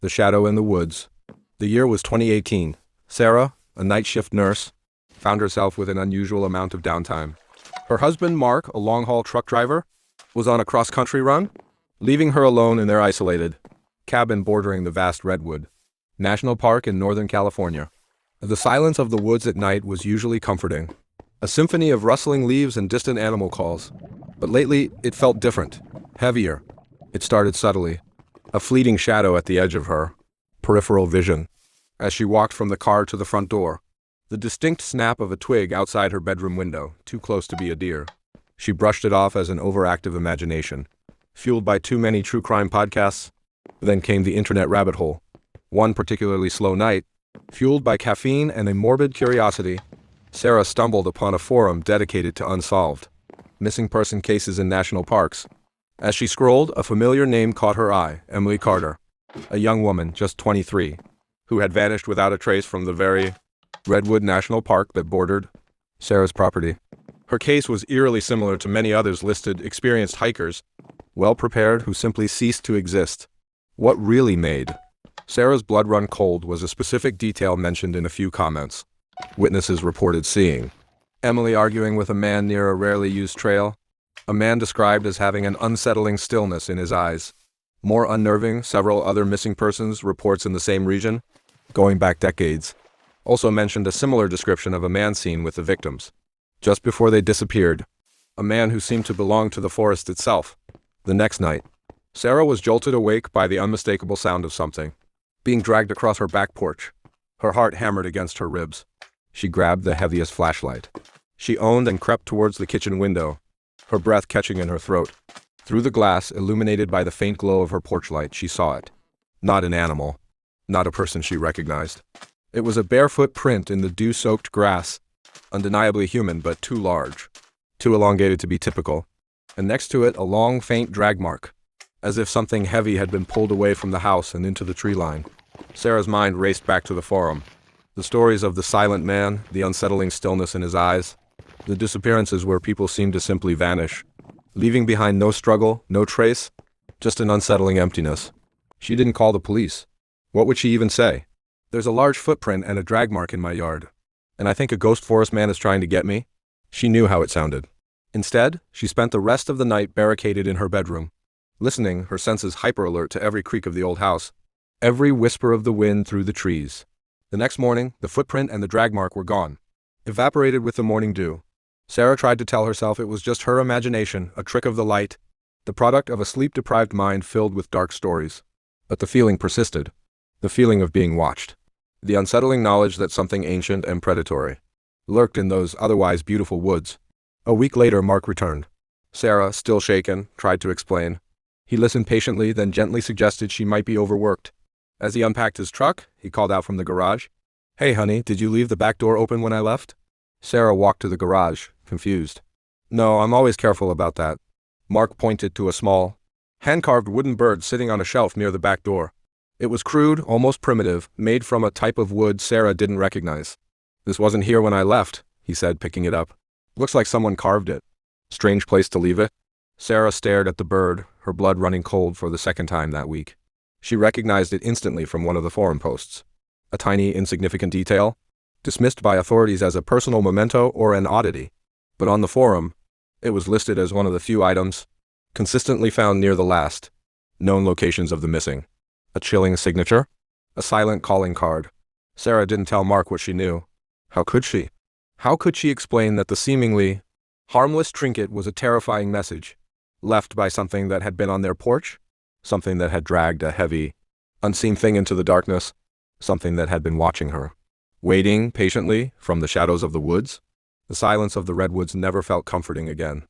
The Shadow in the Woods. The year was 2018. Sarah, a night shift nurse, found herself with an unusual amount of downtime. Her husband, Mark, a long-haul truck driver, was on a cross-country run, leaving her alone in their isolated cabin bordering the vast Redwood National Park in Northern California. The silence of the woods at night was usually comforting, a symphony of rustling leaves and distant animal calls. But lately, it felt different, heavier. It started subtly, a fleeting shadow at the edge of her peripheral vision. As she walked from the car to the front door, the distinct snap of a twig outside her bedroom window, too close to be a deer. She brushed it off as an overactive imagination, fueled by too many true crime podcasts. Then came the internet rabbit hole. One particularly slow night, fueled by caffeine and a morbid curiosity, Sarah stumbled upon a forum dedicated to unsolved missing person cases in national parks. As she scrolled, a familiar name caught her eye: Emily Carter, a young woman, just 23, who had vanished without a trace from the very Redwood National Park that bordered Sarah's property. Her case was eerily similar to many others listed: experienced hikers, well-prepared, who simply ceased to exist. What really made Sarah's blood run cold was a specific detail mentioned in a few comments. Witnesses reported seeing Emily arguing with a man near a rarely used trail, a man described as having an unsettling stillness in his eyes. More unnerving, several other missing persons reports in the same region, going back decades, also mentioned a similar description of a man seen with the victims just before they disappeared, a man who seemed to belong to the forest itself. The next night, Sarah was jolted awake by the unmistakable sound of something being dragged across her back porch. Her heart hammered against her ribs. She grabbed the heaviest flashlight she owned and crept towards the kitchen window, her breath catching in her throat. Through the glass, illuminated by the faint glow of her porch light, she saw it. Not an animal, not a person she recognized. It was a barefoot print in the dew-soaked grass, undeniably human but too large, too elongated to be typical, and next to it a long, faint drag mark, as if something heavy had been pulled away from the house and into the tree line. Sarah's mind raced back to the forum. The stories of the silent man, the unsettling stillness in his eyes, the disappearances where people seemed to simply vanish, leaving behind no struggle, no trace, just an unsettling emptiness. She didn't call the police. What would she even say? There's a large footprint and a drag mark in my yard, and I think a ghost forest man is trying to get me. She knew how it sounded. Instead, she spent the rest of the night barricaded in her bedroom, listening, her senses hyper-alert to every creak of the old house, every whisper of the wind through the trees. The next morning, the footprint and the drag mark were gone, evaporated with the morning dew. Sarah tried to tell herself it was just her imagination, a trick of the light, the product of a sleep-deprived mind filled with dark stories. But the feeling persisted, the feeling of being watched, the unsettling knowledge that something ancient and predatory lurked in those otherwise beautiful woods. A week later, Mark returned. Sarah, still shaken, tried to explain. He listened patiently, then gently suggested she might be overworked. As he unpacked his truck, he called out from the garage, "Hey, honey, did you leave the back door open when I left?" Sarah walked to the garage, confused. "No, I'm always careful about that." Mark pointed to a small, hand-carved wooden bird sitting on a shelf near the back door. It was crude, almost primitive, made from a type of wood Sarah didn't recognize. "This wasn't here when I left," he said, picking it up. "Looks like someone carved it. Strange place to leave it." Sarah stared at the bird, her blood running cold for the second time that week. She recognized it instantly from one of the forum posts. A tiny, insignificant detail, dismissed by authorities as a personal memento or an oddity. But on the forum, it was listed as one of the few items consistently found near the last known locations of the missing. A chilling signature, a silent calling card. Sarah didn't tell Mark what she knew. How could she? How could she explain that the seemingly harmless trinket was a terrifying message, left by something that had been on their porch? Something that had dragged a heavy, unseen thing into the darkness, something that had been watching her, waiting patiently from the shadows of the woods? The silence of the redwoods never felt comforting again.